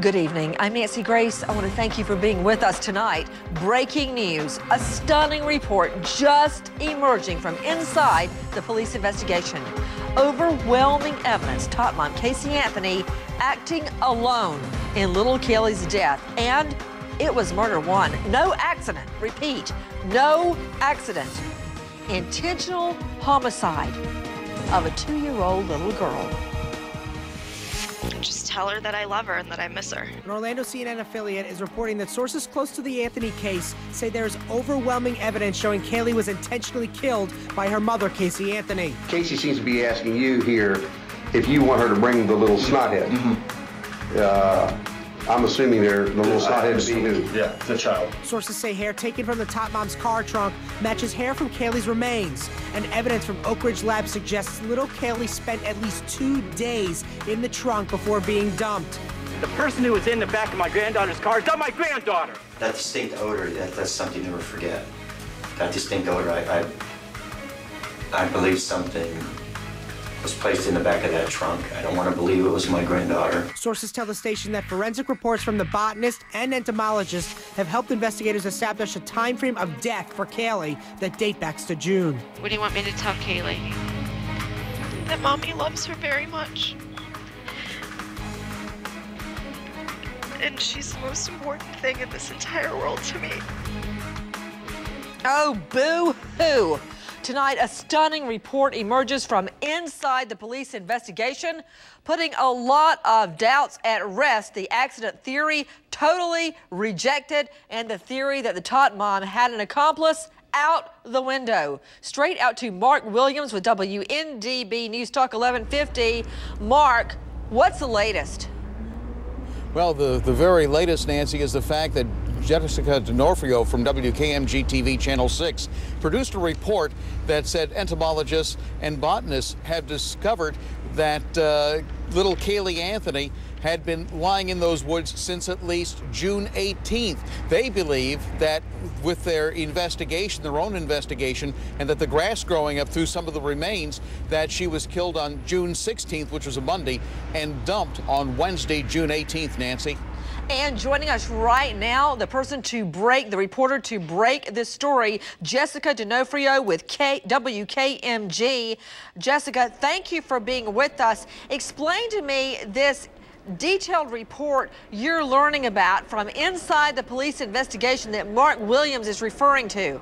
Good evening. I'm Nancy Grace. I want to thank you for being with us tonight. Breaking news, a stunning report just emerging from inside the police investigation. Overwhelming evidence, top mom Caylee Anthony acting alone in little Caylee's death. And it was murder one. No accident. Repeat, no accident. Intentional homicide of a 2-year-old little girl. Just tell her that I love her and that I miss her. An Orlando CNN affiliate is reporting that sources close to the Anthony case say there is overwhelming evidence showing Caylee was intentionally killed by her mother, Caylee Anthony. Casey seems to be asking you here if you want her to bring the little snothead. I'm assuming the little snothead to be who? Yeah, the child. Sources say hair taken from the top mom's car trunk matches hair from Caylee's remains. And evidence from Oak Ridge Lab suggests little Caylee spent at least 2 days in the trunk before being dumped. The person who was in the back of my granddaughter's car is not my granddaughter. That distinct odor, that's something to never forget. That distinct odor, I believe something was placed in the back of that trunk. I don't want to believe it was my granddaughter. Sources tell the station that forensic reports from the botanist and entomologist have helped investigators establish a time frame of death for Caylee that date back to June. What do you want me to tell Caylee? That Mommy loves her very much. And she's the most important thing in this entire world to me. Oh, boo-hoo. Tonight, a stunning report emerges from inside the police investigation, putting a lot of doubts at rest. The accident theory totally rejected, and the theory that the tot mom had an accomplice out the window. Straight out to Mark Williams with WNDB News Talk 1150. Mark, what's the latest? Well, the very latest, Nancy, is the fact that Jessica D'Onofrio from WKMG TV Channel 6 produced a report that said entomologists and botanists have discovered that little Caylee Anthony had been lying in those woods since at least June 18th. They believe that with their investigation, their own investigation, and that the grass growing up through some of the remains, that she was killed on June 16th, which was a Monday, and dumped on Wednesday, June 18th, Nancy. And joining us right now, the reporter to break this story, Jessica D'Onofrio with WKMG. Jessica, thank you for being with us. Explain to me this detailed report you're learning about from inside the police investigation that Mark Williams is referring to.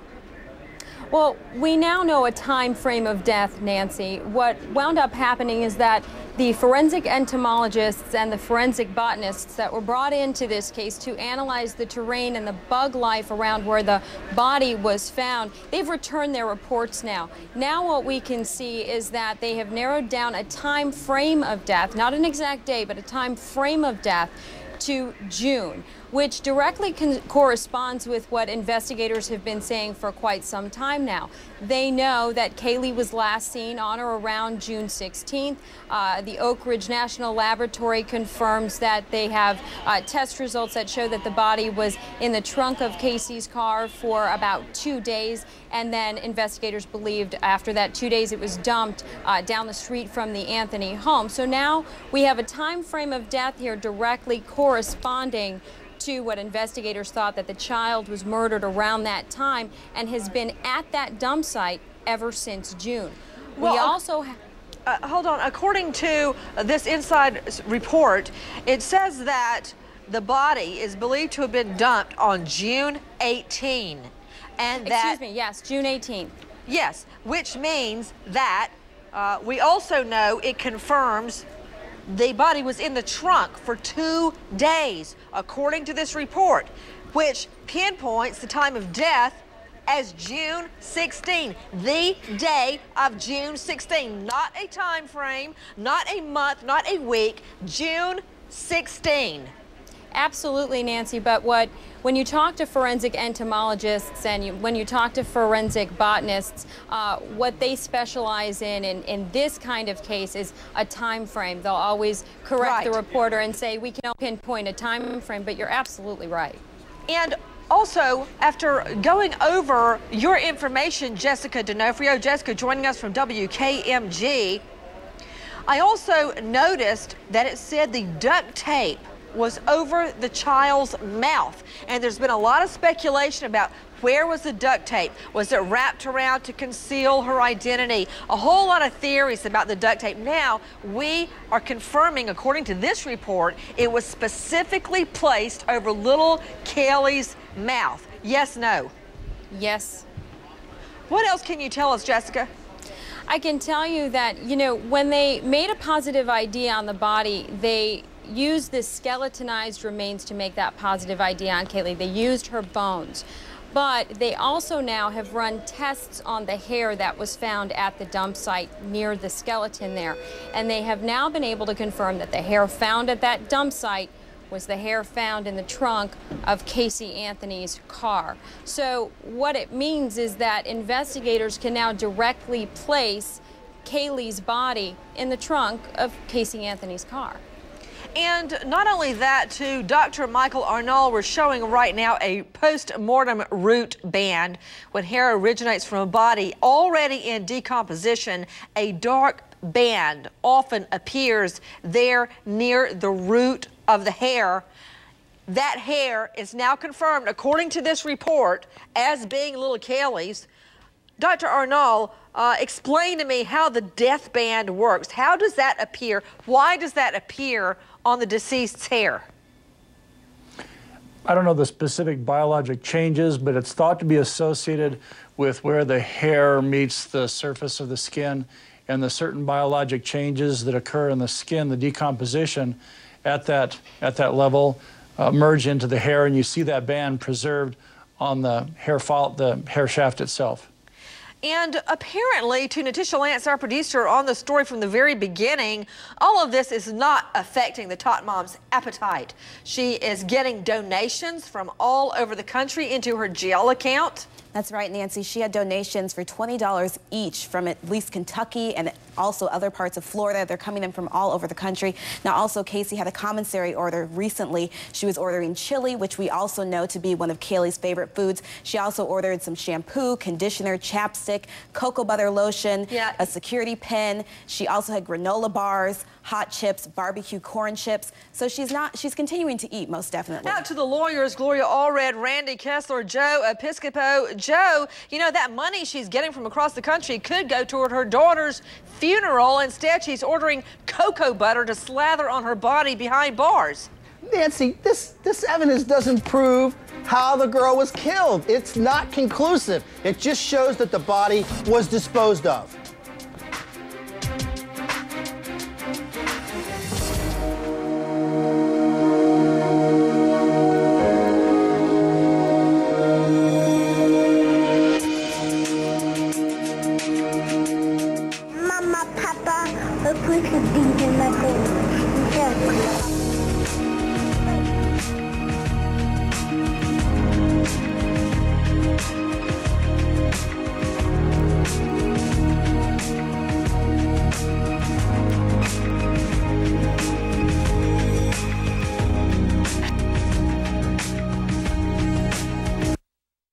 Well, we now know a time frame of death, Nancy. What wound up happening is that the forensic entomologists and the forensic botanists that were brought into this case to analyze the terrain and the bug life around where the body was found, they've returned their reports now. Now what we can see is that they have narrowed down a time frame of death, not an exact day, but a time frame of death to June, which directly corresponds with what investigators have been saying for quite some time now. They know that Caylee was last seen on or around June 16th. The Oak Ridge National Laboratory confirms that they have test results that show that the body was in the trunk of Casey's car for about 2 days, and then investigators believed after that 2 days it was dumped down the street from the Anthony home. So now we have a time frame of death here directly corresponding to what investigators thought, that the child was murdered around that time and has been at that dump site ever since June. Well, we also hold on. According to this inside report, it says that the body is believed to have been dumped on June 18. And that, excuse me, yes, June 18th. Yes, which means that we also know it confirms the body was in the trunk for 2 days, according to this report, which pinpoints the time of death as June 16, the day of June 16. Not a time frame, not a month, not a week, June 16. Absolutely, Nancy, but when you talk to forensic entomologists and when you talk to forensic botanists, what they specialize in this kind of case is a time frame. They'll always correct the reporter and say, we can pinpoint a time frame, but you're absolutely right. And also, after going over your information, Jessica D'Onofrio, Jessica joining us from WKMG, I also noticed that it said the duct tape was over the child's mouth. And there's been a lot of speculation about where was the duct tape? Was it wrapped around to conceal her identity? A whole lot of theories about the duct tape. Now, we are confirming, according to this report, it was specifically placed over little Caylee's mouth. Yes, no? Yes. What else can you tell us, Jessica? I can tell you that, you know, when they made a positive ID on the body, they used the skeletonized remains to make that positive ID on Caylee. They used her bones. But they also now have run tests on the hair that was found at the dump site near the skeleton there. And they have now been able to confirm that the hair found at that dump site was the hair found in the trunk of Caylee Anthony's car. So what it means is that investigators can now directly place Caylee's body in the trunk of Caylee Anthony's car. And not only that, too, Dr. Michael Arnold, we're showing right now a post-mortem root band. When hair originates from a body already in decomposition, a dark band often appears there near the root of the hair. That hair is now confirmed, according to this report, as being little Caylee's. Dr. Arnold, explain to me how the death band works. How does that appear? Why does that appear on the deceased's hair? I don't know the specific biologic changes, but it's thought to be associated with where the hair meets the surface of the skin and the certain biologic changes that occur in the skin, the decomposition at that level merge into the hair, and you see that band preserved on the hair shaft itself. And apparently, to Natisha Lance, our producer on the story from the very beginning, all of this is not affecting the Tot Mom's appetite. She is getting donations from all over the country into her jail account. That's right, Nancy. She had donations for $20 each from at least Kentucky and also other parts of Florida. They're coming in from all over the country. Now, also, Caylee had a commissary order recently. She was ordering chili, which we also know to be one of Caylee's favorite foods. She also ordered some shampoo, conditioner, chapstick, cocoa butter lotion, a security pin. She also had granola bars, hot chips, barbecue corn chips. So she's continuing to eat, most definitely. Out to the lawyers, Gloria Allred, Randy Kessler, Joe Episcopo. Joe, you know, that money she's getting from across the country could go toward her daughter's funeral. Instead, she's ordering cocoa butter to slather on her body behind bars. Nancy, this evidence doesn't prove how the girl was killed. It's not conclusive. It just shows that the body was disposed of. Mama, Papa, look, we could be in my gold.